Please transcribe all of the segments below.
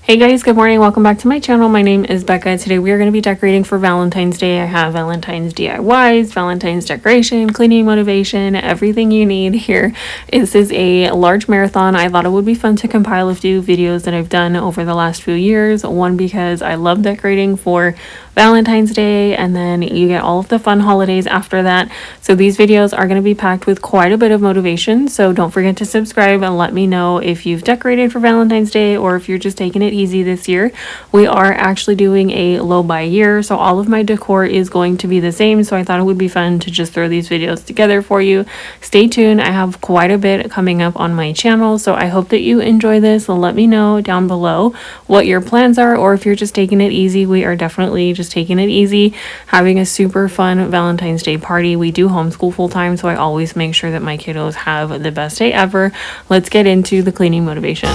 Hey guys, good morning. Welcome back to my channel. My name is Becca. Today we are going to be decorating for Valentine's Day. I have Valentine's DIYs, Valentine's decoration, cleaning motivation, everything you need here. This is a large marathon. I thought it would be fun to compile a few videos that I've done over the last few years. One, because I love decorating for Valentine's Day, and then you get all of the fun holidays after that. So these videos are going to be packed with quite a bit of motivation. So don't forget to subscribe and let me know if you've decorated for Valentine's Day or if you're just taking it easy this year. We are actually doing a low by year, so all of my decor is going to be the same. So I thought it would be fun to just throw these videos together for you. Stay tuned. I have quite a bit coming up on my channel, so I hope that you enjoy this. Let me know down below what your plans are, or if you're just taking it easy. We are definitely just taking it easy, having a super fun Valentine's Day party. We do homeschool full time, so I always make sure that my kiddos have the best day ever. Let's get into the cleaning motivation.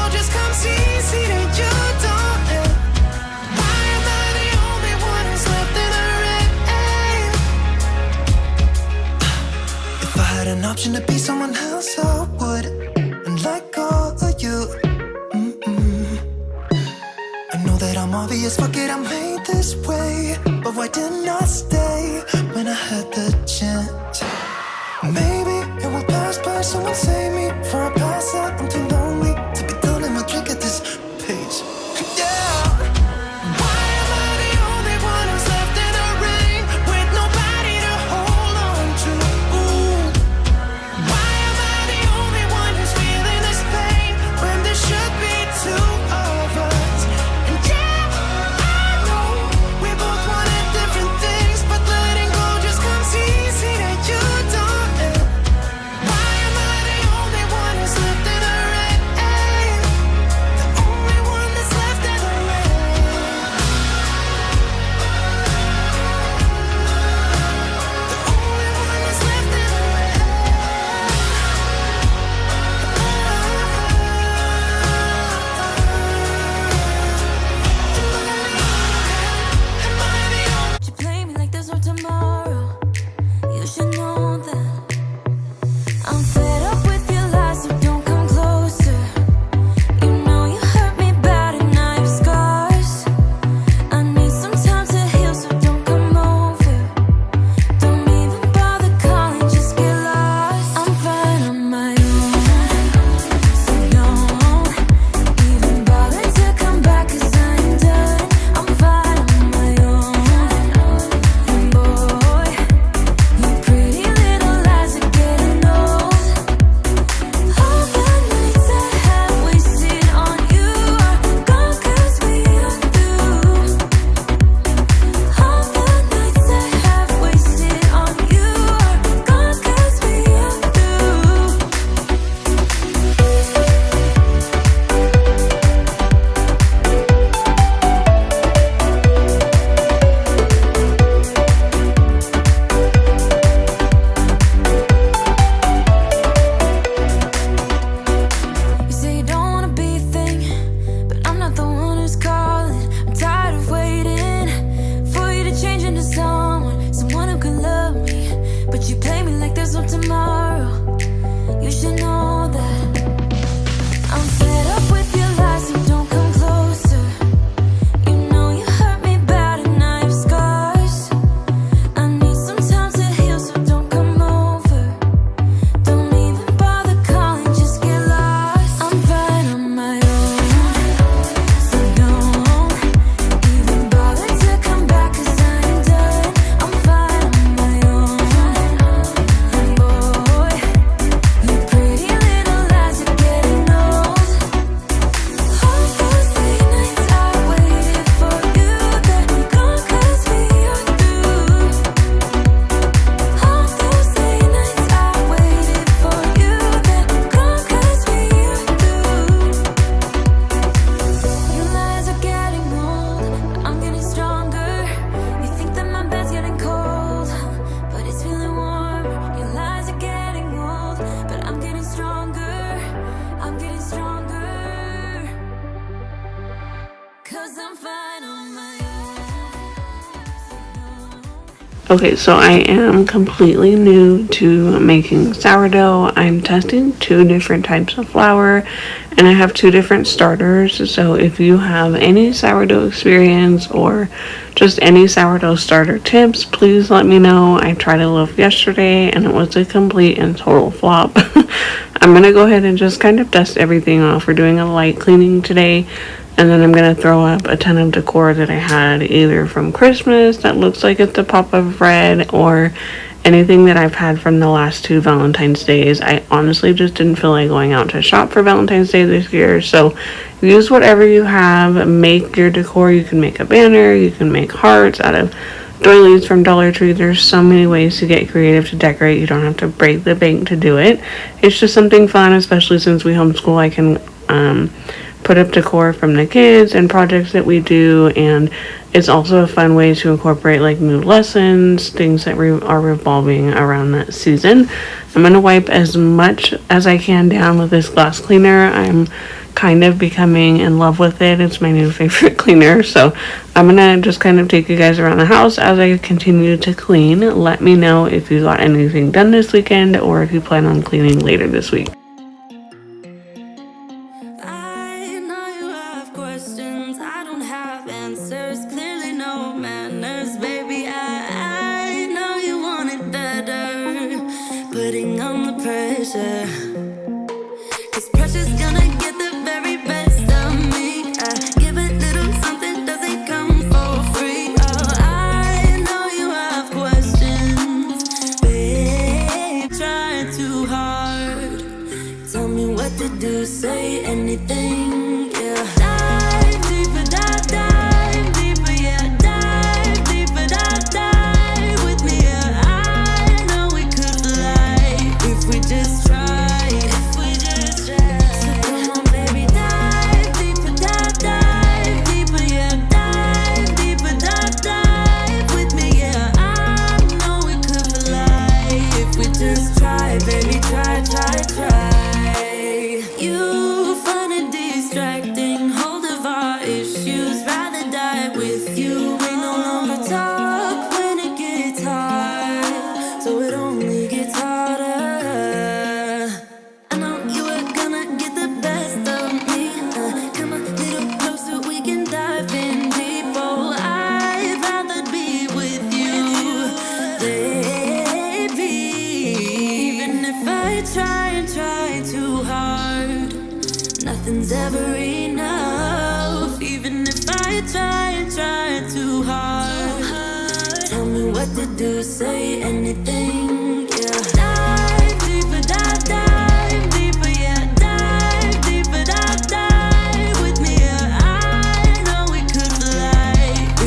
Option to be someone else, I would, and let go of you. I know that I'm obvious, fuck it, I'm made this way. But why didn't I stay when I had the chance? Maybe it will pass by, someone save me for a pass out. I'm too lonely to be done in my drink at this pace. Okay, so I am completely new to making sourdough. I'm testing 2 different types of flour, and I have 2 different starters. So if you have any sourdough experience or just any sourdough starter tips, please let me know. I tried a loaf yesterday and it was a complete and total flop. I'm gonna go ahead and just kind of dust everything off. We're doing a light cleaning today. And then I'm going to throw up a ton of decor that I had either from Christmas that looks like it's a pop of red, or anything that I've had from the last 2 Valentine's days. I honestly just didn't feel like going out to shop for Valentine's Day this year. So use whatever you have. Make your decor. You can make a banner. You can make hearts out of doilies from Dollar Tree. There's so many ways to get creative to decorate. You don't have to break the bank to do it. It's just something fun, especially since we homeschool. I can put up decor from the kids and projects that we do, and it's also a fun way to incorporate like new lessons, things that are revolving around that season. I'm going to wipe as much as I can down with this glass cleaner. I'm kind of becoming in love with it. It's my new favorite cleaner. So I'm going to just kind of take you guys around the house as I continue to clean. Let me know if you got anything done this weekend or if you plan on cleaning later this week. Say anything, yeah. Dive deeper, dive deeper, yeah. Dive deeper, dive with me, yeah. I know we could fly if we just tried. If we just tried. So come on, baby, dive deeper, dive deeper, yeah. Dive deeper, dive with me, yeah. I know we could fly if we just try, baby, try, try, try. You find it distracting, hold of our issues, rather die with you. We no longer talk when it gets hard, so it only gets harder. I know you were gonna get the best of me. Come a little closer, we can dive in deep. Oh, I'd rather be with you, baby. Even if I try and try too hard, nothing's ever enough. Even if I try and try too hard, tell me what to do, say anything, yeah. Dive deeper, dive deeper, yeah. Dive deeper, dive with me, yeah. I know we could fly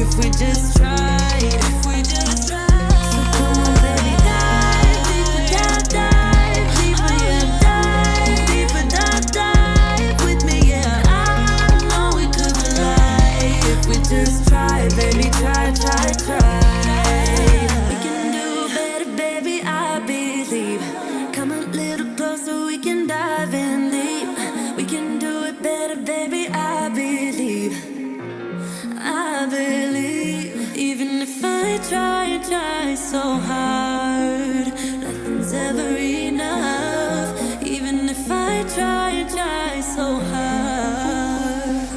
if we just tried. If we just tried. So come on, baby, dive deeper, dive deeper, yeah. Dive deeper, dive with me, yeah. I know we could fly if we just try, baby, try, try, try. We can do better, baby, I believe. Come a little closer, we can dive in deep. We can do it better, baby, I believe. I believe. Even if I try and try so hard, nothing's ever enough. Even if I try and try so hard,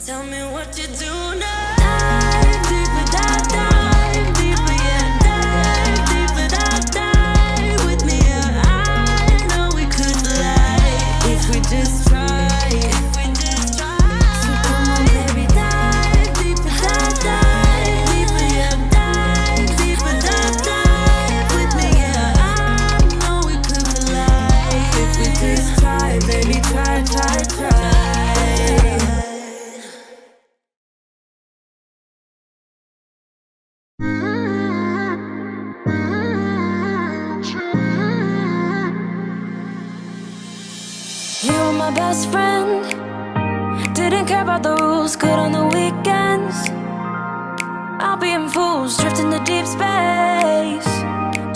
tell me what you do now. Dive deeper, dive deeper, yeah. Dive deeper, dive with me, yeah. I know we could fly if we just try. If we just try. So come on, baby, dive deeper, dive deeper, yeah. Dive deeper, dive with me, yeah. I know we could fly if we just try, baby, try, try, try. You were my best friend, didn't care about the rules, good on the weekends. I'll be in fools, drifting to deep space.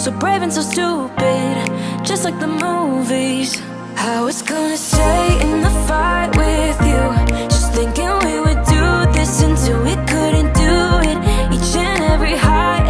So brave and so stupid, just like the movies. I was gonna stay in the fight with you, just thinking we would do this until we couldn't do it. Each and every high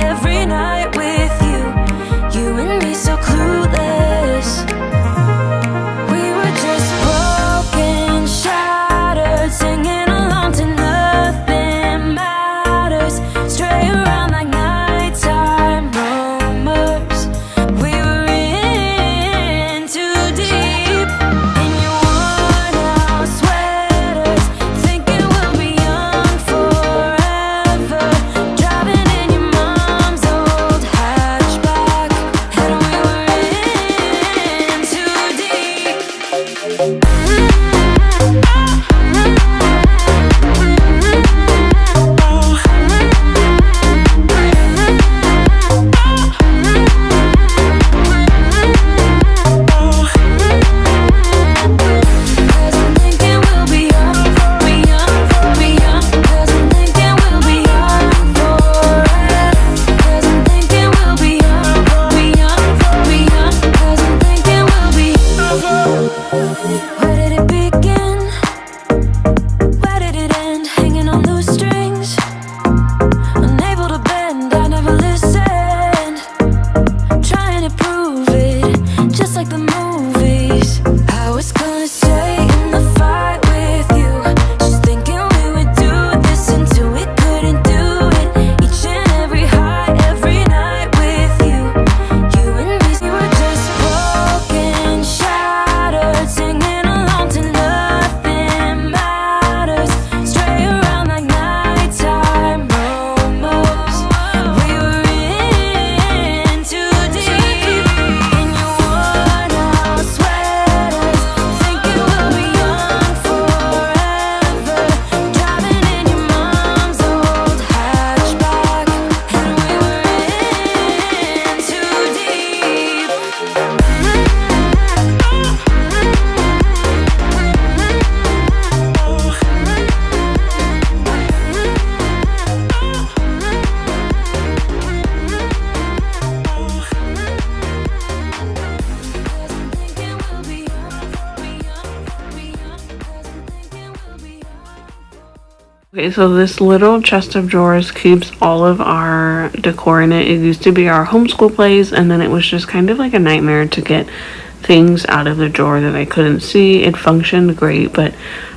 Okay, so this little chest of drawers keeps all of our decor in it. It used to be our homeschool place, and then it was just kind of like a nightmare to get things out of the drawer that I couldn't see. It functioned great, but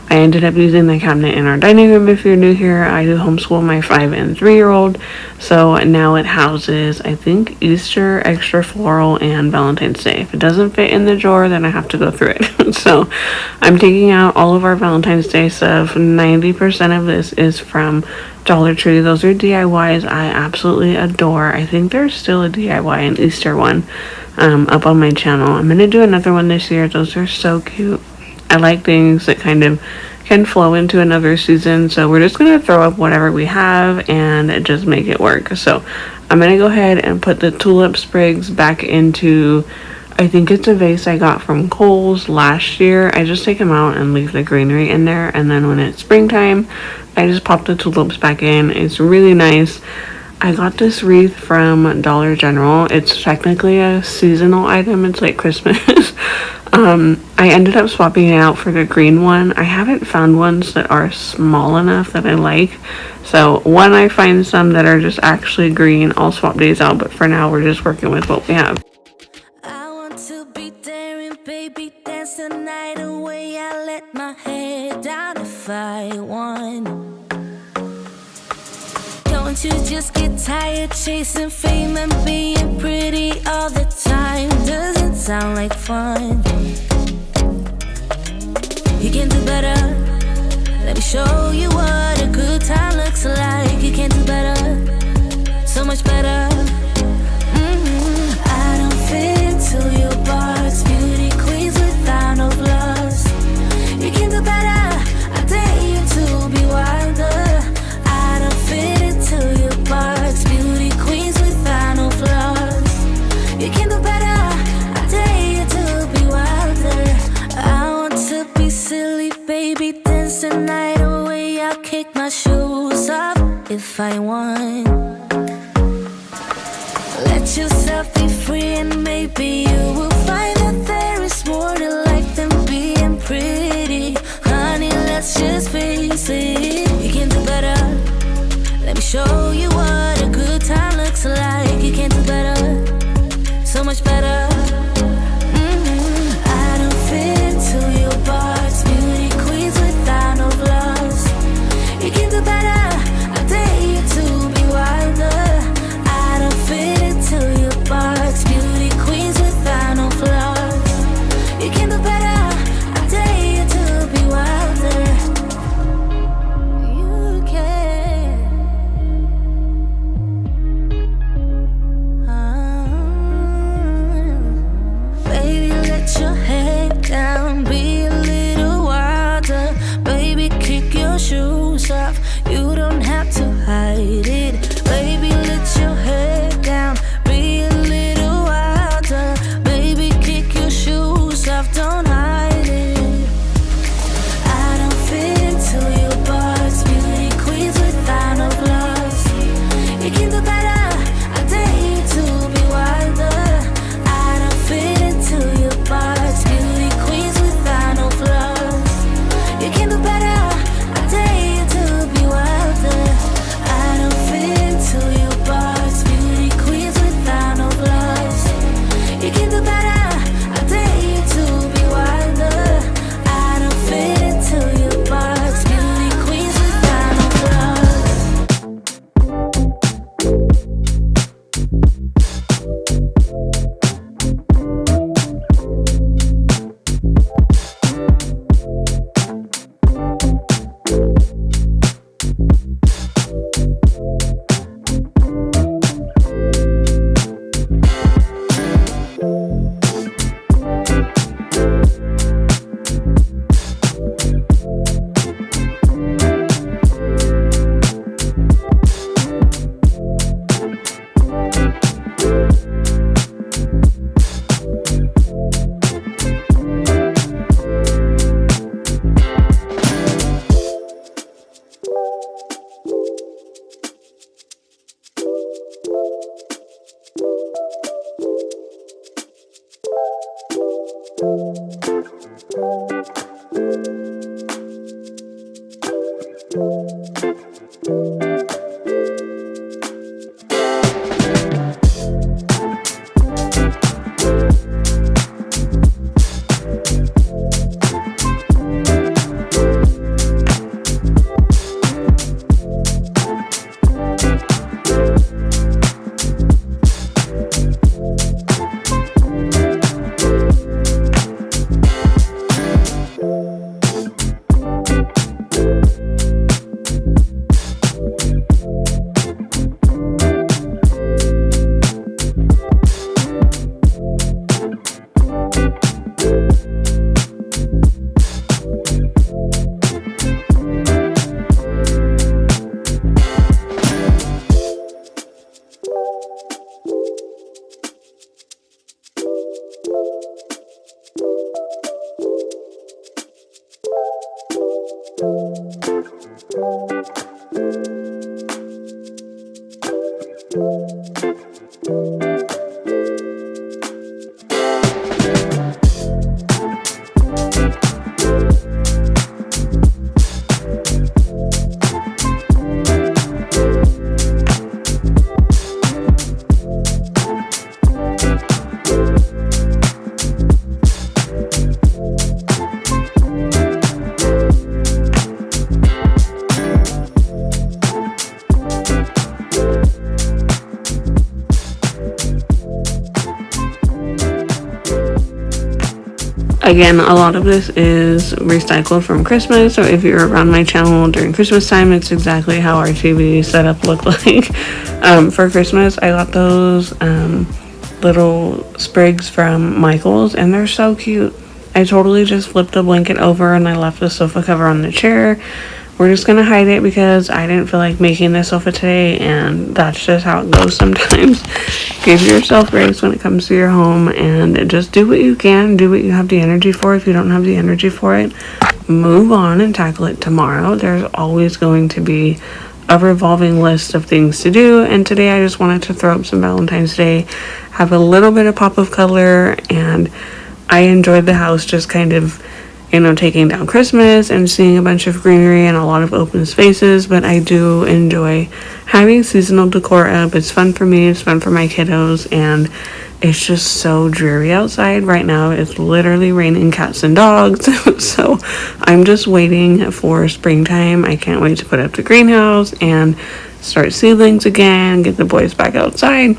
I ended up using the cabinet in our dining room. If you're new here, I do homeschool my 5 and 3-year-old, so now it houses, I think, Easter, extra floral, and Valentine's Day. If it doesn't fit in the drawer, then I have to go through it. So I'm taking out all of our Valentine's Day stuff. 90% of this is from Dollar Tree. Those are DIYs I absolutely adore. I think there's still a DIY and Easter one up on my channel. I'm gonna do another one this year. Those are so cute. I like things that kind of can flow into another season, so we're just gonna throw up whatever we have and just make it work. So I'm gonna go ahead and put the tulip sprigs back into, I think it's a vase I got from Kohl's last year. I just take them out and leave the greenery in there, and then when it's springtime, I just pop the tulips back in. It's really nice. I got this wreath from Dollar General. It's technically a seasonal item. It's like Christmas. I ended up swapping it out for the green one. I haven't found ones that are small enough that I like. So when I find some that are just actually green, I'll swap these out. But for now, we're just working with what we have. I want to be daring, baby, dance the night away. I let my head down if I want. Don't you just get tired chasing fame and being pretty all the time? Doesn't sound like fun. You can do better. Let me show you what a good time looks like. You can do better, so much better. I don't fit into your box. Beauty queens without no flaws. You can do better. I dare you to be wilder. I don't fit into your box. Beauty queens without no flaws. You can do better. I dare you to be wilder. I want to be silly, baby, dance the night away. I'll kick my shoes off if I want. Let yourself be free, and maybe you will find that there is more to life than being pretty. Honey, let's just face it. You can do better. Let me show you what a good time looks like. You can do better, so much better. I don't fit into your box. Beauty queens without no flaws. You can do better. I dare you to be wilder. I don't fit into your box. Beauty queens without no flaws. You can do better. I dare you to be wilder. You can. Baby, let your head down. Be a little wilder. Baby, kick your shoes off. You don't have to hide it. Baby, let your head down. Be a little wilder. Baby, kick your shoes off. Don't hide it. I don't fit into your box. Beauty queens without no flaws. You can do better. I dare you to be wilder. I don't fit into your box. Beauty queens without no flaws. You can do better. I dare you to be wilder. I don't fit into your box. Beauty queens without no flaws. You can do better. I dare you to be wilder. I don't fit into your box. Beauty queens without no flaws. Again, a lot of this is recycled from Christmas, so if you're around my channel during Christmas time, it's exactly how our TV setup looked like. For Christmas, I got those little sprigs from Michael's, and they're so cute. I totally just flipped the blanket over and I left the sofa cover on the chair. We're just gonna hide it because I didn't feel like making the sofa today, and that's just how it goes sometimes. Give yourself grace when it comes to your home and just do what you can, do what you have the energy for. If you don't have the energy for it, move on and tackle it tomorrow. There's always going to be a revolving list of things to do, and today I just wanted to throw up some Valentine's Day, have a little bit of pop of color, and I enjoyed the house just kind of, you know, taking down Christmas and seeing a bunch of greenery and a lot of open spaces. But I do enjoy having seasonal decor up. It's fun for me, it's fun for my kiddos, and it's just so dreary outside right now. It's literally raining cats and dogs. So I'm just waiting for springtime. I can't wait to put up the greenhouse and start seedlings again, get the boys back outside.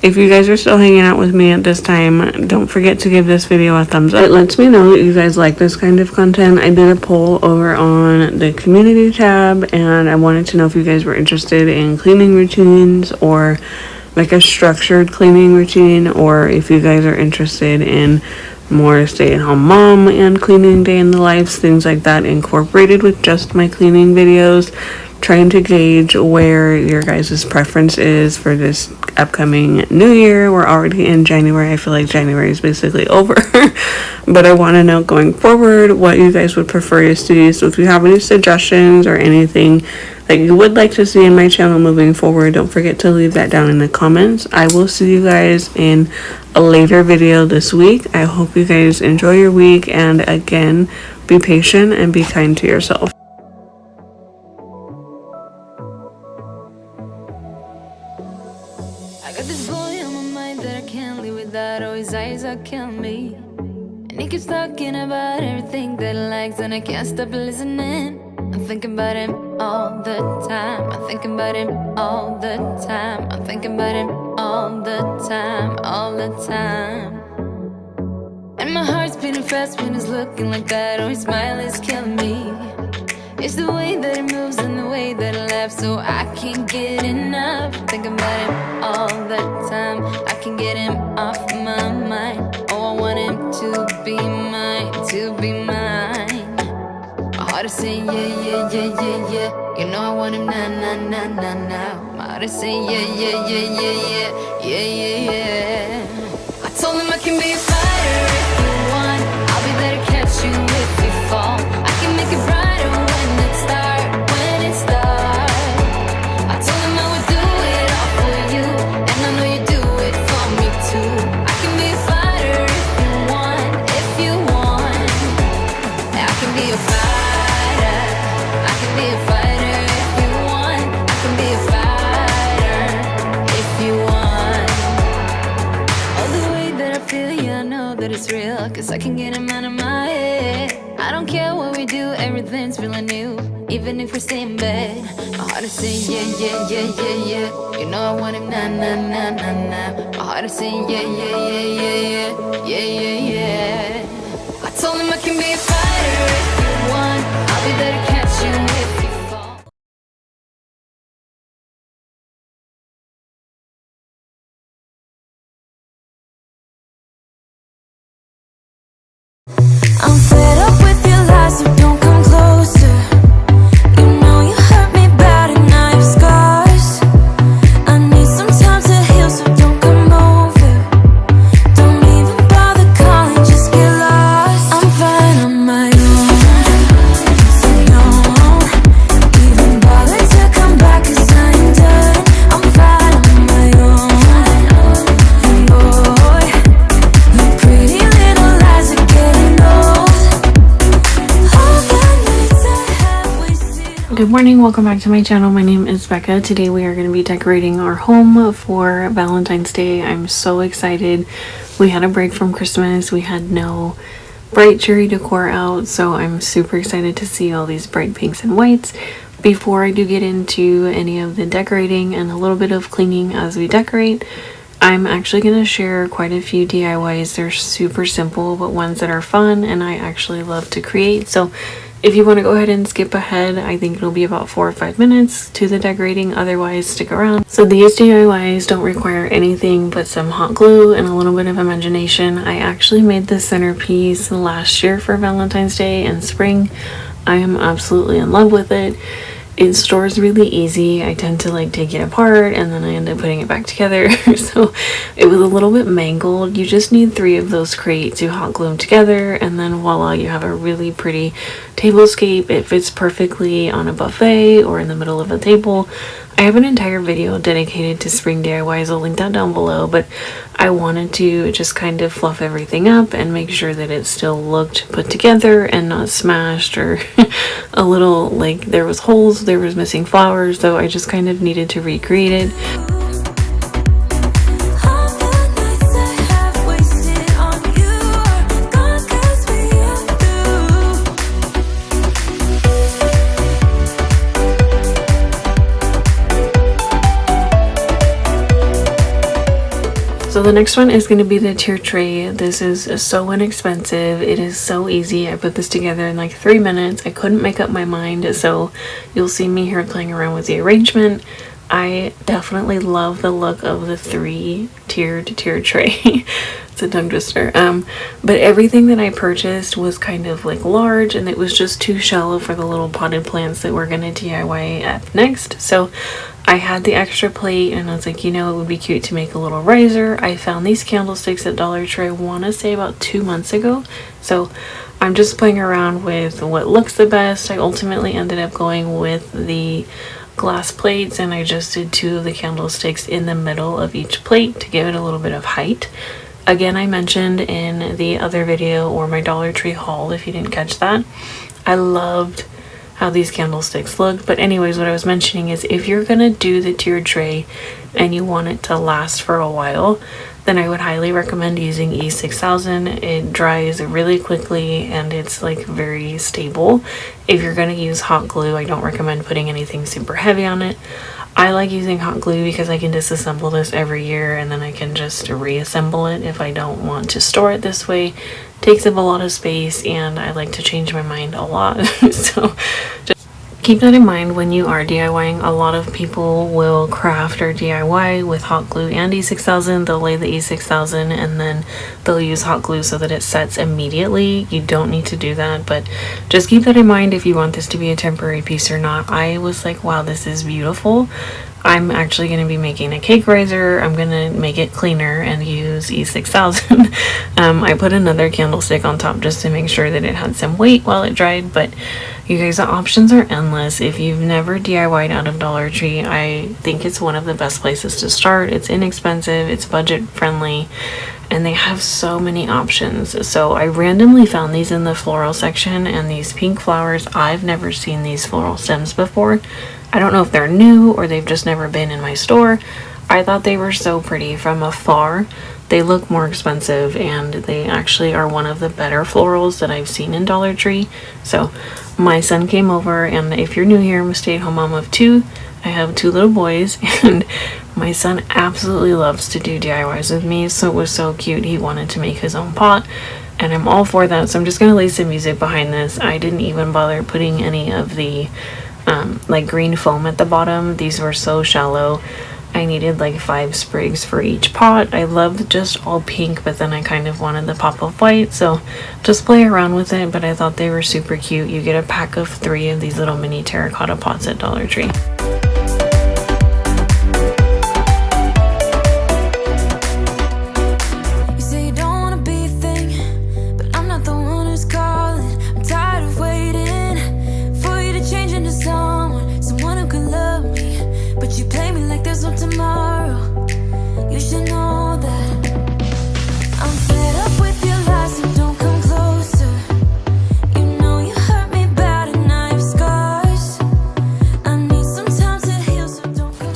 If you guys are still hanging out with me at this time, don't forget to give this video a thumbs up. It lets me know that you guys like this kind of content. I did a poll over on the community tab, and I wanted to know if you guys were interested in cleaning routines or like a structured cleaning routine, or if you guys are interested in more stay-at-home mom and cleaning day in the lives, things like that incorporated with just my cleaning videos. Trying to gauge where your guys' preference is for this upcoming new year. We're already in January. I feel like January is basically over. But I want to know going forward what you guys would prefer to see. So if you have any suggestions or anything that you would like to see in my channel moving forward, don't forget to leave that down in the comments. I will see you guys in a later video this week. I hope you guys enjoy your week, and again, be patient and be kind to yourself. I got this boy on my mind that I can't live without. Oh, his eyes are killing me. And he keeps talking about everything that he likes, and I can't stop listening. I'm thinking about him all the time. I'm thinking about him all the time. I'm thinking about him all the time, all the time. And my heart's beating fast when he's looking like that. Oh, his smile is killing me. It's the way that he moves and the way that he laughs, so I can't get enough. Thinking about him all the time. I can't get him off my mind. Oh, I want him to be mine, to be mine. My heart is saying yeah, yeah, yeah, yeah, yeah. You know I want him now, now, now, now, now. My heart is saying yeah, yeah, yeah, yeah, yeah, yeah, yeah, yeah. I told him I can be a fighter if you want. I'll be there to catch you if you fall. I can make it brighter when it starts, when it starts. I told him I would do it all for you, and I know you do it for me too. I can be a fighter if you want, if you want. I can be a fighter, I can be a fighter if you want. I can be a fighter if you want. Oh, the way that I feel, yeah, I know that it's real, 'cause I can get him out of my head. I don't care what we do, everything's feeling new, even if we stay in bed. My heart is saying yeah, yeah, yeah, yeah, yeah. You know I want him now, now, now, now, now. My heart is saying yeah, yeah, yeah, yeah, yeah, yeah, yeah, yeah. I told him I can be a fighter if you want. I'll be there to catch you if you fall. I'm fed up with your lies, so don't come closer. You know you hurt me bad and I have scars. I need some time to heal, so don't come over. Don't even bother calling, just get lost. I'm fine on my own, so no Good morning, welcome back to my channel. My name is Becca. Today we are going to be decorating our home for Valentine's Day. I'm so excited. We had a break from Christmas. We had no bright cherry decor out, so I'm super excited to see all these bright pinks and whites. Before I do get into any of the decorating and a little bit of cleaning as we decorate, I'm actually going to share quite a few DIYs. They're super simple, but ones that are fun and I actually love to create. So if you want to go ahead and skip ahead, I think it'll be about 4 or 5 minutes to the decorating. Otherwise, stick around. So these DIYs don't require anything but some hot glue and a little bit of imagination. I actually made this centerpiece last year for Valentine's Day and spring. I am absolutely in love with it. It stores really easy. I tend to like take it apart and then I end up putting it back together. So it was a little bit mangled. You just need 3 of those crates. You hot glue them together and then voila, you have a really pretty tablescape. It fits perfectly on a buffet or in the middle of a table. I have an entire video dedicated to spring DIYs. I'll link that down below, but I wanted to just kind of fluff everything up and make sure that it still looked put together and not smashed or a little like there was holes, there was missing flowers, so I just kind of needed to recreate it. So the next one is going to be the tier tray. This is so inexpensive. It is so easy. I put this together in like 3 minutes. I couldn't make up my mind, so you'll see me here playing around with the arrangement. I definitely love the look of the 3-tiered tier tray. It's a tongue twister. But everything that I purchased was kind of like large and it was just too shallow for the little potted plants that we're going to DIY up next. So I had the extra plate and I was like, you know, it would be cute to make a little riser. I found these candlesticks at Dollar Tree, I want to say about 2 months ago. So I'm just playing around with what looks the best. I ultimately ended up going with the glass plates and I just did 2 of the candlesticks in the middle of each plate to give it a little bit of height. Again, I mentioned in the other video or my Dollar Tree haul, if you didn't catch that, I loved how these candlesticks look. But anyways, what I was mentioning is if you're gonna do the tiered tray and you want it to last for a while, then I would highly recommend using E6000. It dries really quickly and it's like very stable. If you're gonna use hot glue, I don't recommend putting anything super heavy on it. I like using hot glue because I can disassemble this every year and then I can just reassemble it if I don't want to store it this way. Takes up a lot of space and I like to change my mind a lot. So just keep that in mind when you are DIYing. A lot of people will craft or DIY with hot glue and E6000. They'll lay the E6000 and then they'll use hot glue so that it sets immediately. You don't need to do that, but just keep that in mind if you want this to be a temporary piece or not. I was like, wow, this is beautiful. I'm actually going to be making a cake riser. I'm going to make it cleaner and use E6000. I put another candlestick on top just to make sure that it had some weight while it dried, but you guys, the options are endless. If you've never DIYed out of Dollar Tree, I think it's one of the best places to start. It's inexpensive, it's budget friendly, and they have so many options. So I randomly found these in the floral section and these pink flowers. I've never seen these floral stems before. I don't know if they're new or they've just never been in my store. I thought they were so pretty from afar. They look more expensive and they actually are one of the better florals that I've seen in Dollar Tree. So my son came over, and if you're new here, I'm a stay-at-home mom of 2. I have 2 little boys and my son absolutely loves to do DIYs with me, so it was so cute. He wanted to make his own pot and I'm all for that. So I'm just gonna lay some music behind this. I didn't even bother putting any of the like green foam at the bottom. These were so shallow. I needed like 5 sprigs for each pot. I loved just all pink, but then I kind of wanted the pop of white, so just play around with it. But I thought they were super cute. You get a pack of 3 of these little mini terracotta pots at Dollar Tree.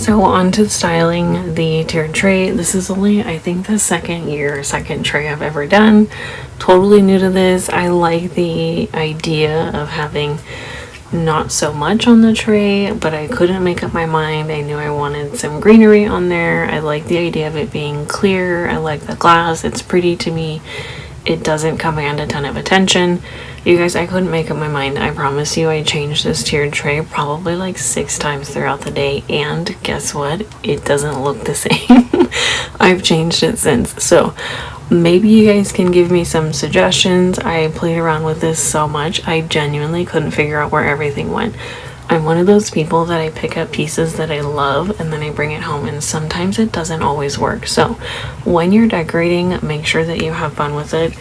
So on to styling the tiered tray. This is only, I think, the second tray I've ever done. Totally new to this. I like the idea of having not so much on the tray, but I couldn't make up my mind. I knew I wanted some greenery on there. I like the idea of it being clear. I like the glass. It's pretty to me. It doesn't command a ton of attention. You guys, I couldn't make up my mind. I promise you, I changed this tiered tray probably like 6 times throughout the day, and guess what? It doesn't look the same. I've changed it since. So maybe you guys can give me some suggestions. I played around with this so much, I genuinely couldn't figure out where everything went. I'm one of those people that I pick up pieces that I love and then I bring it home, and sometimes it doesn't always work. So when you're decorating, make sure that you have fun with it.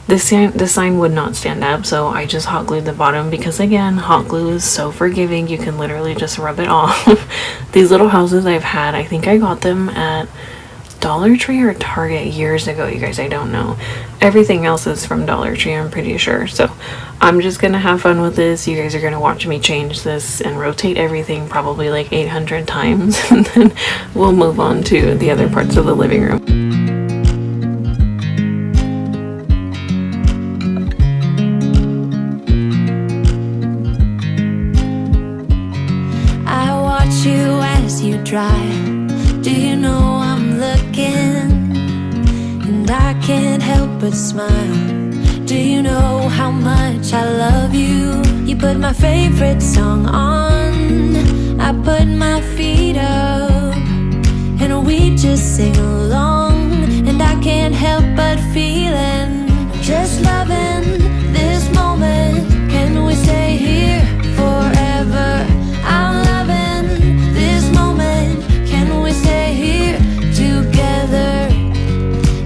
This sign would not stand up, so I just hot glued the bottom because, again, hot glue is so forgiving. You can literally just rub it off. These little houses I've had, I think I got them at Dollar Tree or Target years ago, you guys. I don't know. Everything else is from Dollar Tree, I'm pretty sure. So I'm just gonna have fun with this. You guys are gonna watch me change this and rotate everything probably like 800 times, and then we'll move on to the other parts of the living room. I watch you as you drive. Do you know I'm looking? And I can't help but smile. Do you know how much I love you? You put my favorite song on, I put my feet up, and we just sing along. And I can't help but feeling, just loving this moment. Can we stay here forever? I'm loving this moment. Can we stay here together?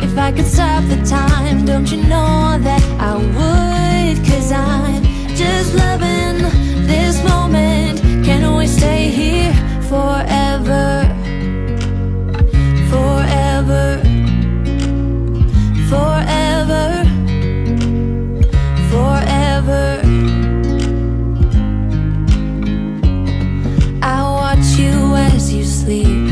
If I could stop the time, don't you know that I would? 'Cause I'm just loving this moment. Can we stay here forever? Forever. Forever. Forever. I watch you as you sleep.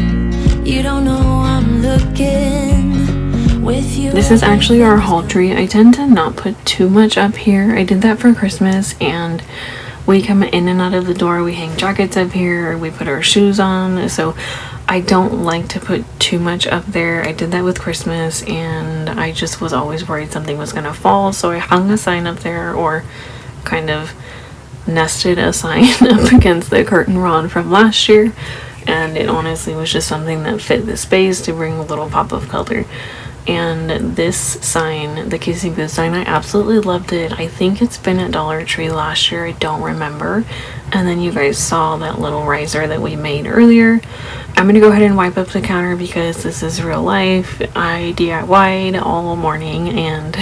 You don't know I'm looking with you. This is actually our hall tree. I tend to not put too much up here. I did that for Christmas, and we come in and out of the door. We hang jackets up here. We put our shoes on. So I don't like to put too much up there. I did that with Christmas, and I just was always worried something was gonna fall. So I hung a sign up there, or kind of nested a sign up against the curtain rod from last year. And it honestly was just something that fit the space to bring a little pop of color. And this sign, the Kissing Booth sign, I absolutely loved it. I think it's been at Dollar Tree last year. I don't remember. And then you guys saw that little riser that we made earlier. I'm going to go ahead and wipe up the counter because this is real life. I DIY'd all morning, and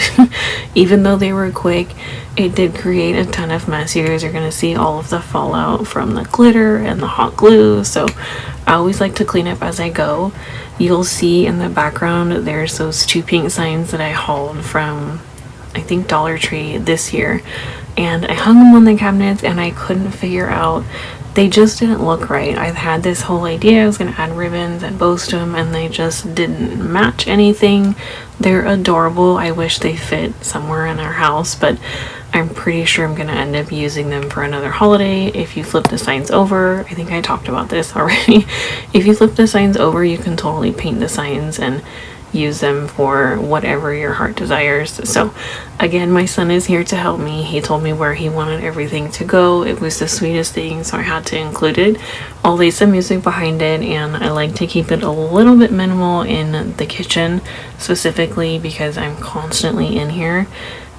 even though they were quick, it did create a ton of mess. You guys are going to see all of the fallout from the glitter and the hot glue. So I always like to clean up as I go. You'll see in the background there's those 2 pink signs that I hauled from, I think, Dollar Tree this year, and I hung them on the cabinets, and I couldn't figure out, they just didn't look right. I've had this whole idea I was going to add ribbons and bows to them, and they just didn't match anything. They're adorable. I wish they fit somewhere in our house, but I'm pretty sure I'm going to end up using them for another holiday. If you flip the signs over, I think I talked about this already. If you flip the signs over, you can totally paint the signs and use them for whatever your heart desires. So again, my son is here to help me. He told me where he wanted everything to go. It was the sweetest thing, so I had to include it. I'll lay some music behind it, and I like to keep it a little bit minimal in the kitchen, specifically because I'm constantly in here.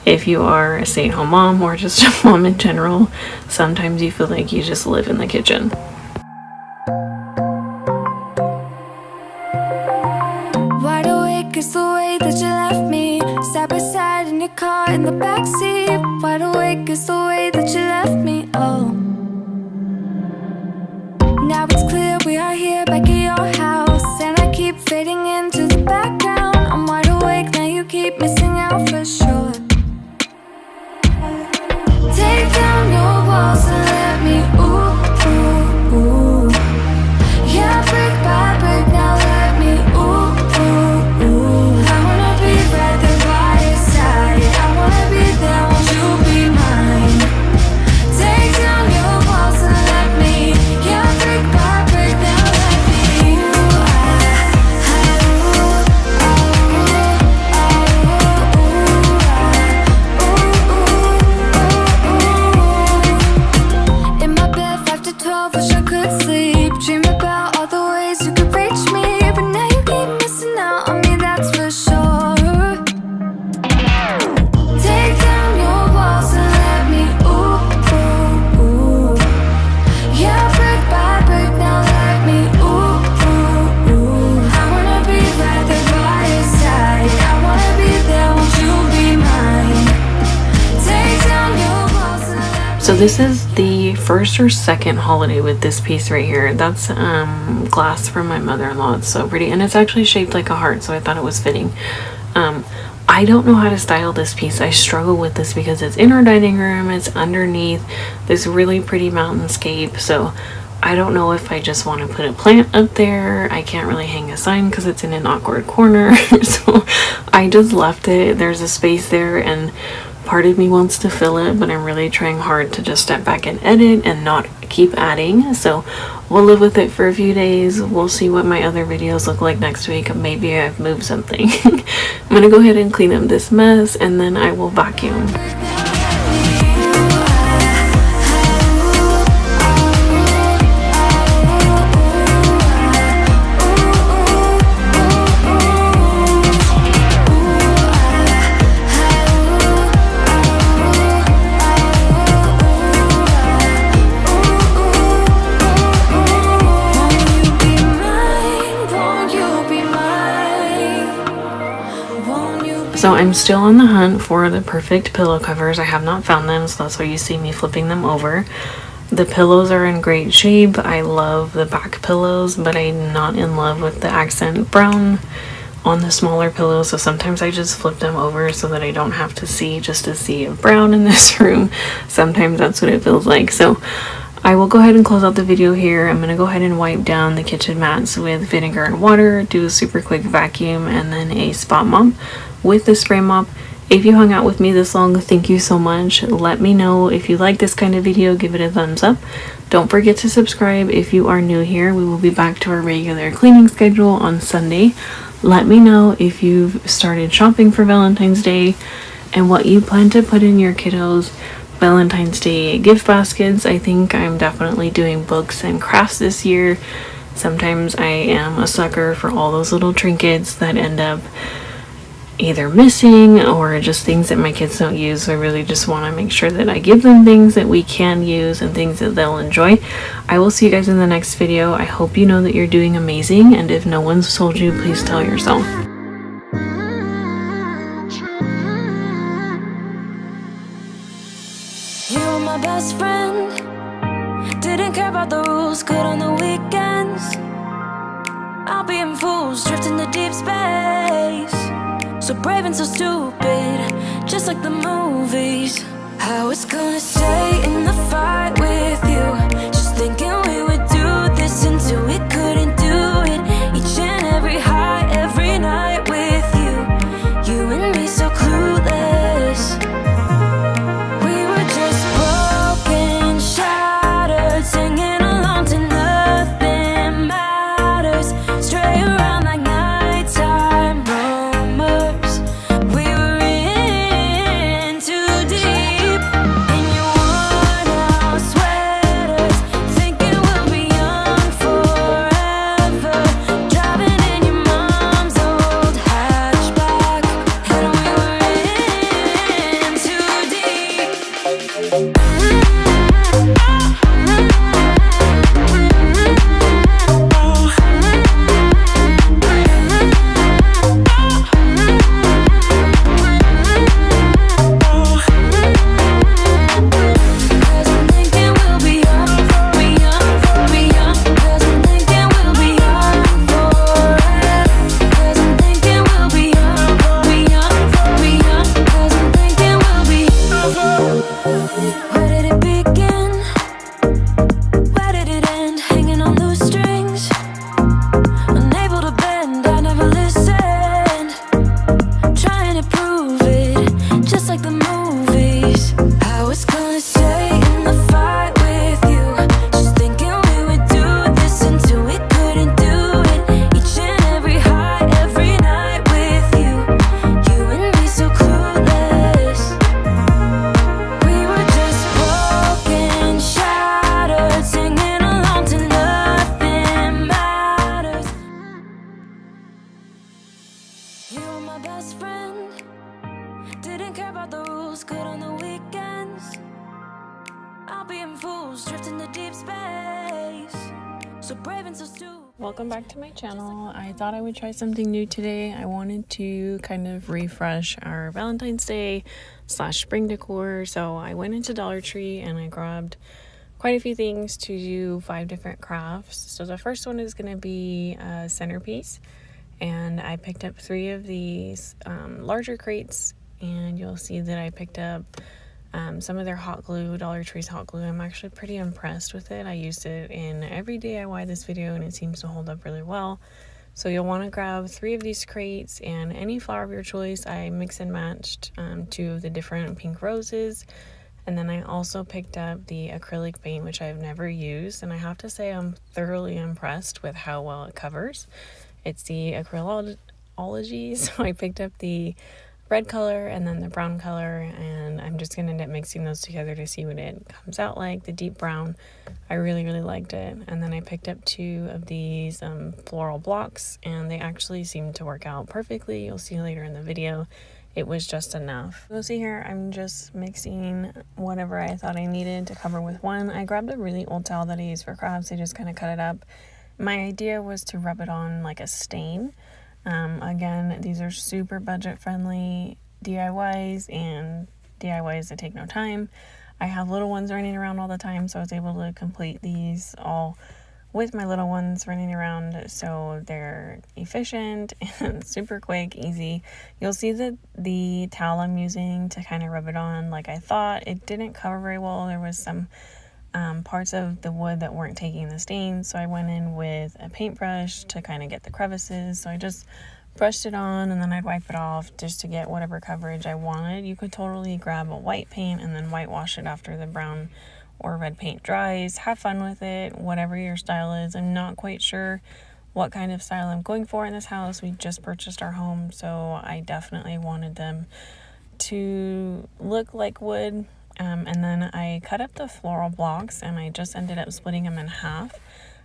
If you are a stay-at-home mom or just a mom in general, sometimes you feel like you just live in the kitchen. Wide awake is the way that you left me, side by side in your car in the backseat. Wide awake is the way that you left me, oh. Now it's clear we are here back at your house, and I keep fading into the background. I'm wide awake, now you keep missing out for sure. Take down your walls and let me, ooh, ooh, ooh. Yeah, break good sleep. Dream about all the ways you could reach me, but now you keep missing out on me, that's for sure. Take down your walls and let me ooh, ooh, ooh. Yeah, brick by brick, now let me ooh, ooh, ooh. I wanna be right there by your side. I wanna be there, won't you be mine? Take down your walls and let me. So this is the first or second holiday with this piece right here. That's glass from my mother-in-law. It's so pretty, and it's actually shaped like a heart, so I thought it was fitting. I don't know how to style this piece. I struggle with this because it's in our dining room. It's underneath this really pretty mountainscape, so I don't know if I just want to put a plant up there. I can't really hang a sign because it's in an awkward corner. So I just left it. There's a space there, and part of me wants to fill it, but I'm really trying hard to just step back and edit and not keep adding. So we'll live with it for a few days. We'll see what my other videos look like next week. Maybe I've moved something. I'm gonna go ahead and clean up this mess, and then I will vacuum. So I'm still on the hunt for the perfect pillow covers. I have not found them, so that's why you see me flipping them over. The pillows are in great shape. I love the back pillows, but I'm not in love with the accent brown on the smaller pillows, so sometimes I just flip them over so that I don't have to see just a sea of brown in this room. Sometimes that's what it feels like. So I will go ahead and close out the video here. I'm going to go ahead and wipe down the kitchen mats with vinegar and water, do a super quick vacuum, and then a spot mop with the spray mop. If you hung out with me this long, thank you so much. Let me know if you like this kind of video. Give it a thumbs up. Don't forget to subscribe if you are new here. We will be back to our regular cleaning schedule on Sunday. Let me know if you've started shopping for Valentine's Day and what you plan to put in your kiddos' Valentine's Day gift baskets. I think I'm definitely doing books and crafts this year. Sometimes I am a sucker for all those little trinkets that end up either missing or just things that my kids don't use. So I really just want to make sure that I give them things that we can use and things that they'll enjoy. I will see you guys in the next video. I hope you know that you're doing amazing, and if no one's told you, please tell yourself. You were my best friend. Didn't care about the rules, good on the weekends. I'll be in fools, drifting to deep space. So brave and so stupid, just like the movies. I was gonna stay in the fight with you, just thinking we would do this until we couldn't do it. Each and every high, every night with you, you and me so clueless. We were just broken, shattered, singing along to nothing matters. Stray around like nighttime rumors. We were in too deep in your worn out sweater. So brave and so stupid. Welcome back to my channel. I thought I would try something new today. I wanted to kind of refresh our Valentine's Day / spring decor. So I went into Dollar Tree and I grabbed quite a few things to do 5 different crafts. So the first one is going to be a centerpiece. And I picked up 3 of these larger crates. And you'll see that I picked up some of their hot glue, Dollar Tree's hot glue. I'm actually pretty impressed with it. I used it in every DIY this video and it seems to hold up really well. So you'll want to grab 3 of these crates and any flower of your choice. I mix and matched 2 of the different pink roses. And then I also picked up the acrylic paint, which I've never used. And I have to say I'm thoroughly impressed with how well it covers. It's the acrylology. So I picked up the red color and then the brown color, and I'm just gonna end up mixing those together to see what it comes out like. The deep brown, I really liked it. And then I picked up 2 of these floral blocks, and they actually seem to work out perfectly. You'll see later in the video it was just enough. You'll see here I'm just mixing whatever I thought I needed to cover with one. I grabbed a really old towel that I use for crafts. I just kind of cut it up. My idea was to rub it on like a stain. Again, these are super budget friendly DIYs and DIYs that take no time. I have little ones running around all the time, so I was able to complete these all with my little ones running around, so they're efficient and super quick, easy. You'll see that the towel I'm using to kind of rub it on, like I thought, it didn't cover very well. There was some parts of the wood that weren't taking the stains, so I went in with a paintbrush to kind of get the crevices. So I just brushed it on and then I'd wipe it off just to get whatever coverage I wanted. You could totally grab a white paint and then whitewash it after the brown or red paint dries. Have fun with it, whatever your style is. I'm not quite sure what kind of style I'm going for in this house. We just purchased our home, so I definitely wanted them to look like wood. And then I cut up the floral blocks and I just ended up splitting them in half.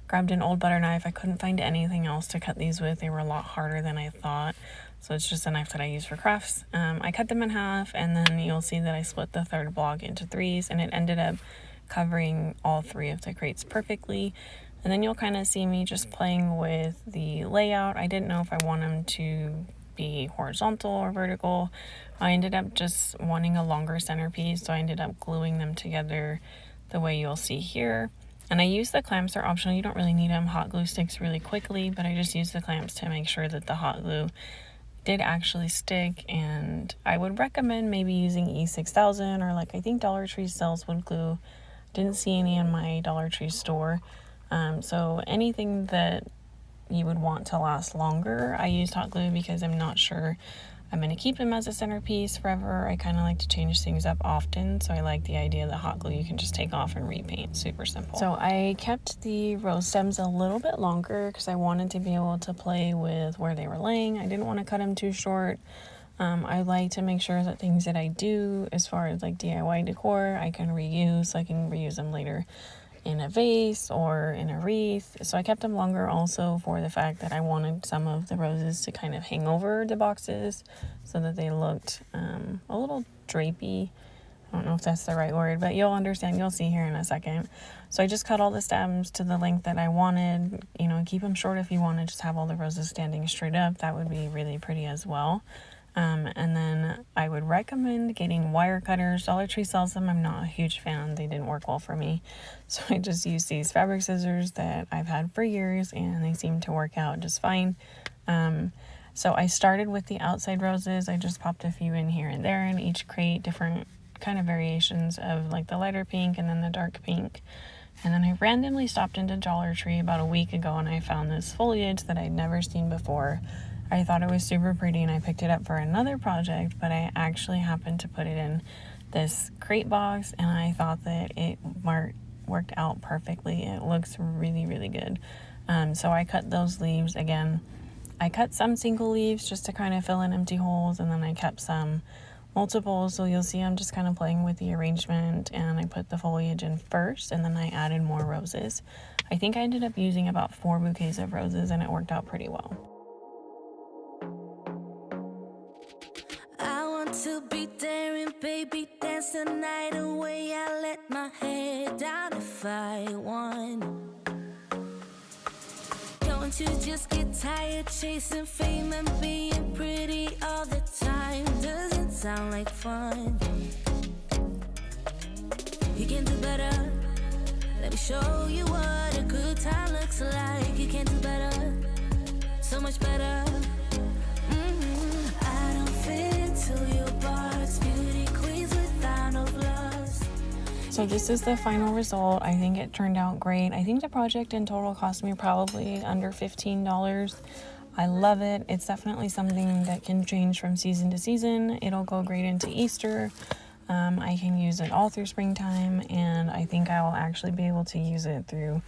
Grabbed an old butter knife. I couldn't find anything else to cut these with. They were a lot harder than I thought. So it's just a knife that I use for crafts. I cut them in half, and then you'll see that I split the 3rd block into 3s, and it ended up covering all 3 of the crates perfectly. And then you'll kind of see me just playing with the layout. I didn't know if I want them to be horizontal or vertical. I ended up just wanting a longer centerpiece, so I ended up gluing them together the way you'll see here. And I use the clamps, they're optional, you don't really need them. Hot glue sticks really quickly, but I just used the clamps to make sure that the hot glue did actually stick. And I would recommend maybe using E6000 or like I think Dollar Tree sells wood glue. Didn't see any in my Dollar Tree store. So anything that you would want to last longer. I used hot glue because I'm not sure I'm going to keep them as a centerpiece forever. I kind of like to change things up often, so I like the idea that hot glue you can just take off and repaint. Super simple. So I kept the rose stems a little bit longer because I wanted to be able to play with where they were laying. I didn't want to cut them too short. I like to make sure that things that I do as far as like DIY decor I can reuse, so I can reuse them later in a vase or in a wreath. So I kept them longer also for the fact that I wanted some of the roses to kind of hang over the boxes so that they looked a little drapey. I don't know if that's the right word, but you'll understand. You'll see here in a second. So I just cut all the stems to the length that I wanted. You know, keep them short if you want to just have all the roses standing straight up. That would be really pretty as well. And then I would recommend getting wire cutters. Dollar Tree sells them. I'm not a huge fan. They didn't work well for me. So I just used these fabric scissors that I've had for years, and they seem to work out just fine. So I started with the outside roses. I just popped a few in here and there in each crate, different kind of variations of like the lighter pink and then the dark pink. And then I randomly stopped into Dollar Tree about a week ago and I found this foliage that I'd never seen before. I thought it was super pretty and I picked it up for another project, but I actually happened to put it in this crate box and I thought that it worked out perfectly. It looks really good. So I cut those leaves again. I cut some single leaves just to kind of fill in empty holes, and then I kept some multiple, so you'll see I'm just kind of playing with the arrangement, and I put the foliage in first and then I added more roses. I think I ended up using about 4 bouquets of roses and it worked out pretty well. I want to be there and baby dance the night away. I let my head down if I want. Don't you just get tired chasing fame and being pretty all the time? Doesn't sound like fun. You can do better. Let me show you what a good time looks like. You can do better, so much better. I don't fit into your box. Beauty queens without no flaws. So this is the final result. I think it turned out great. I think the project in total cost me probably under $15. I love it. It's definitely something that can change from season to season. It'll go great into Easter. I can use it all through springtime, and I think I will actually be able to use it through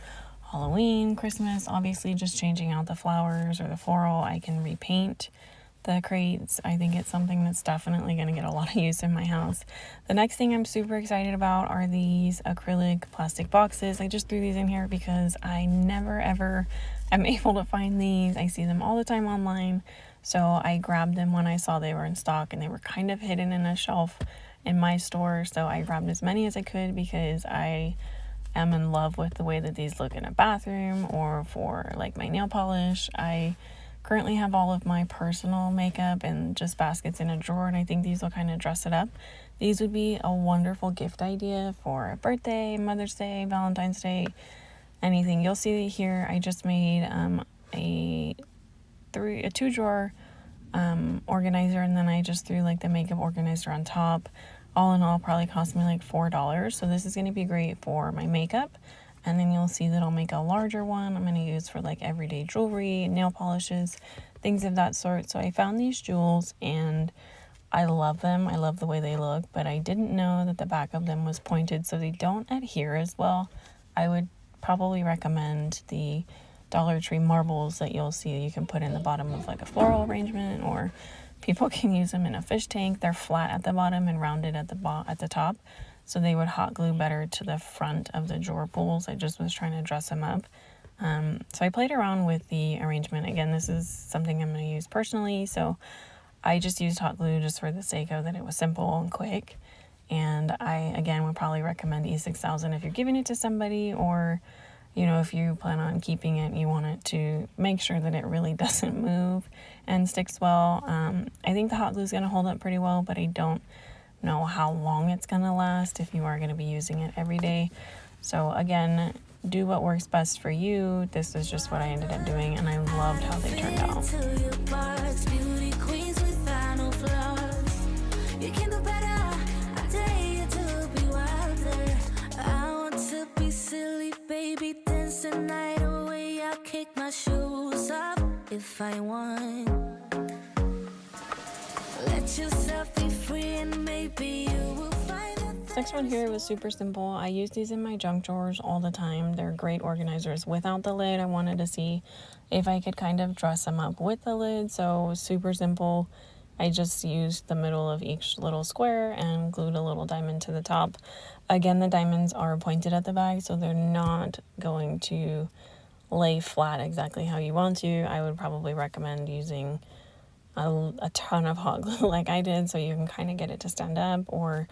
Halloween, Christmas. Obviously, just changing out the flowers or the floral. I can repaint the crates. I think it's something that's definitely going to get a lot of use in my house. The next thing I'm super excited about are these acrylic plastic boxes. I just threw these in here because I never ever am able to find these. I see them all the time online, so I grabbed them when I saw they were in stock, and they were kind of hidden in a shelf in my store, so I grabbed as many as I could because I am in love with the way that these look in a bathroom or for like my nail polish. I currently have all of my personal makeup in just baskets in a drawer, and I think these will kind of dress it up. These would be a wonderful gift idea for a birthday, Mother's Day, Valentine's Day, anything. You'll see here I just made a 2-drawer organizer, and then I just threw like the makeup organizer on top. All in all, probably cost me like $4. So this is going to be great for my makeup. And then you'll see that I'll make a larger one I'm going to use for like everyday jewelry, nail polishes, things of that sort. So I found these jewels and I love them. I love the way they look, but I didn't know that the back of them was pointed, so they don't adhere as well. I would probably recommend the Dollar Tree marbles that you'll see you can put in the bottom of like a floral arrangement, or people can use them in a fish tank. They're flat at the bottom and rounded at the top, so they would hot glue better to the front of the drawer pulls. I just was trying to dress them up. So I played around with the arrangement. Again, this is something I'm going to use personally, so I just used hot glue just for the sake of that it was simple and quick. And I, again, would probably recommend E6000 if you're giving it to somebody, or you know, if you plan on keeping it, you want it to make sure that it really doesn't move and sticks well. I think the hot glue is going to hold up pretty well, but I don't know how long it's going to last if you are going to be using it every day. So again, do what works best for you. This is just what I ended up doing, and I loved how they turned out. Baby, dance the night away. I'll kick my shoes off if I want. Let yourself be free, and maybe you will find it. This next one here was super simple. I use these in my junk drawers all the time. They're great organizers without the lid. I wanted to see if I could kind of dress them up with the lid, so super simple. I just used the middle of each little square and glued a little diamond to the top. Again, the diamonds are pointed at the back, so they're not going to lay flat exactly how you want to. I would probably recommend using a ton of hot glue like I did, so you can kind of get it to stand up, or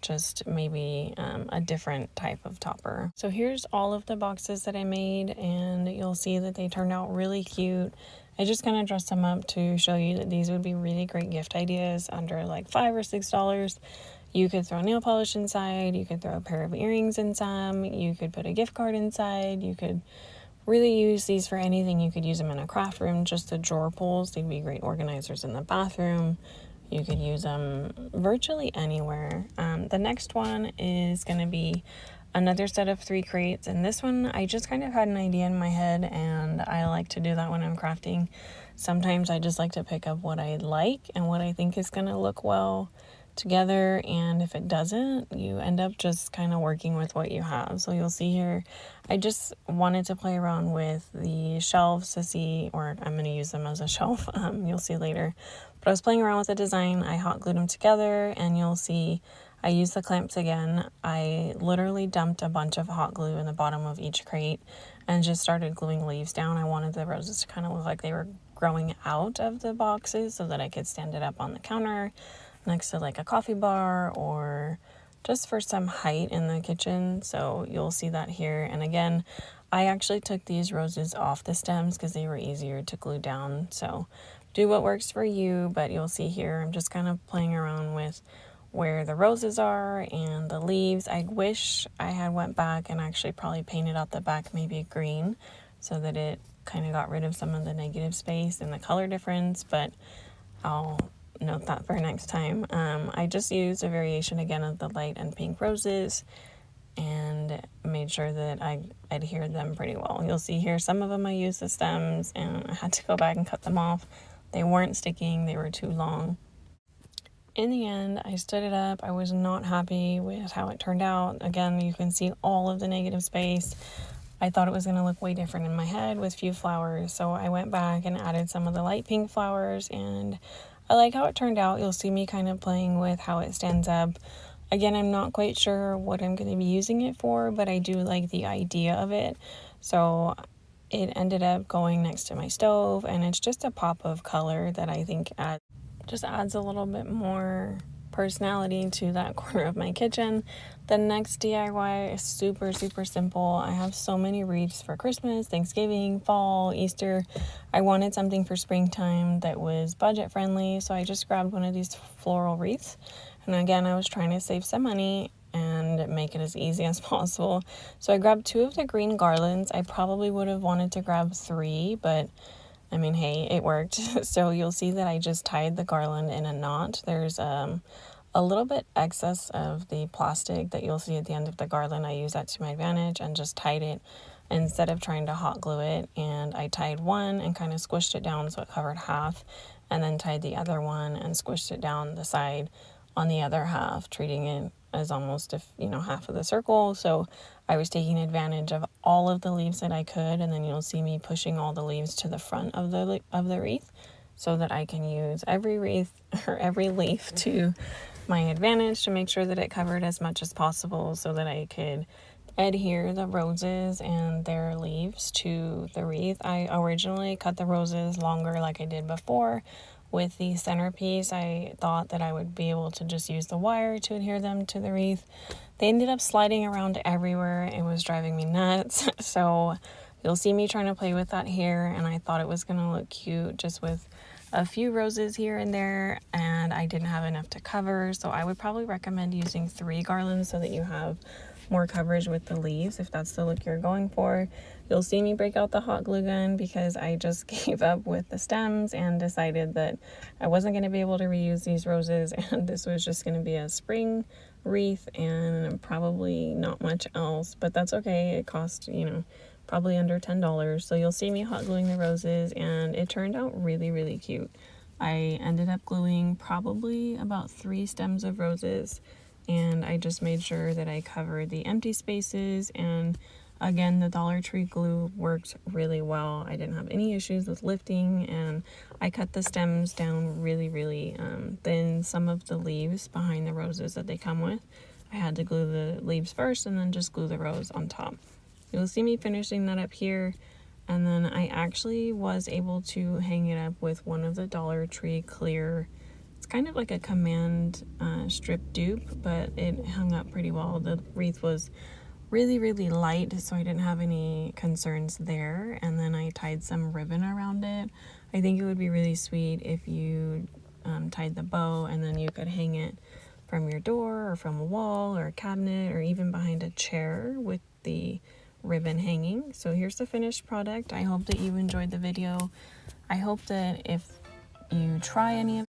just maybe a different type of topper. So here's all of the boxes that I made, and you'll see that they turned out really cute. I just kind of dressed them up to show you that these would be really great gift ideas under like $5 or $6. You could throw nail polish inside, you could throw a pair of earrings in some, you could put a gift card inside, you could really use these for anything. You could use them in a craft room, just the drawer pulls. They'd be great organizers in the bathroom. You could use them virtually anywhere. The next one is going to be another set of 3 crates, and this one I just kind of had an idea in my head, and I like to do that when I'm crafting. Sometimes I just like to pick up what I like and what I think is going to look well together, and if it doesn't, you end up just kind of working with what you have. So you'll see here, I just wanted to play around with the shelves to see, or I'm going to use them as a shelf, you'll see later. But I was playing around with the design. I hot glued them together, and you'll see I used the clamps again. I literally dumped a bunch of hot glue in the bottom of each crate and just started gluing leaves down. I wanted the roses to kind of look like they were growing out of the boxes so that I could stand it up on the counter next to like a coffee bar, or just for some height in the kitchen. So you'll see that here. And again, I actually took these roses off the stems because they were easier to glue down. So do what works for you, but you'll see here I'm just kind of playing around with where the roses are and the leaves. I wish I had went back and actually probably painted out the back maybe green so that it kind of got rid of some of the negative space and the color difference, but I'll note that for next time. I just used a variation again of the light and pink roses and made sure that I adhered them pretty well. You'll see here some of them I used the stems and I had to go back and cut them off. They weren't sticking, they were too long. In the end, I stood it up. I was not happy with how it turned out. Again, you can see all of the negative space. I thought it was going to look way different in my head with few flowers, so I went back and added some of the light pink flowers, and I like how it turned out. You'll see me kind of playing with how it stands up. Again, I'm not quite sure what I'm going to be using it for, but I do like the idea of it. So it ended up going next to my stove, and it's just a pop of color that I think just adds a little bit more personality to that corner of my kitchen. The next DIY is super simple. I have so many wreaths for Christmas, Thanksgiving, fall, Easter. I wanted something for springtime that was budget friendly, so I just grabbed one of these floral wreaths. And again, I was trying to save some money and make it as easy as possible. So I grabbed 2 of the green garlands. I probably would have wanted to grab 3, but I mean, hey, it worked. So you'll see that I just tied the garland in a knot. There's a little bit excess of the plastic that you'll see at the end of the garland. I used that to my advantage and just tied it instead of trying to hot glue it. And I tied one and kind of squished it down so it covered half, and then tied the other one and squished it down the side on the other half, treating it as almost if half of the circle. So I was taking advantage of all of the leaves that I could, and then you'll see me pushing all the leaves to the front of the wreath so that I can use every wreath or every leaf to my advantage to make sure that it covered as much as possible so that I could adhere the roses and their leaves to the wreath. I originally cut the roses longer like I did before. With the centerpiece, I thought that I would be able to just use the wire to adhere them to the wreath. They ended up sliding around everywhere. It was driving me nuts. So you'll see me trying to play with that here, and I thought it was going to look cute just with a few roses here and there, and I didn't have enough to cover. So I would probably recommend using 3 garlands so that you have more coverage with the leaves if that's the look you're going for. You'll see me break out the hot glue gun because I just gave up with the stems and decided that I wasn't going to be able to reuse these roses, and this was just going to be a spring wreath and probably not much else, but that's okay. It cost probably under $10. So you'll see me hot gluing the roses, and it turned out really cute. I ended up gluing probably about 3 stems of roses, and I just made sure that I covered the empty spaces. And again, the Dollar Tree glue worked really well. I didn't have any issues with lifting, and I cut the stems down really thin. Some of the leaves behind the roses that they come with, I had to glue the leaves first and then just glue the rose on top. You'll see me finishing that up here, and then I actually was able to hang it up with one of the Dollar Tree clear. It's kind of like a command strip dupe, but it hung up pretty well. The wreath was really light, so I didn't have any concerns there. And then I tied some ribbon around it. I think it would be really sweet if you tied the bow and then you could hang it from your door or from a wall or a cabinet or even behind a chair with the ribbon hanging. So here's the finished product. I hope that you enjoyed the video. I hope that if you try any of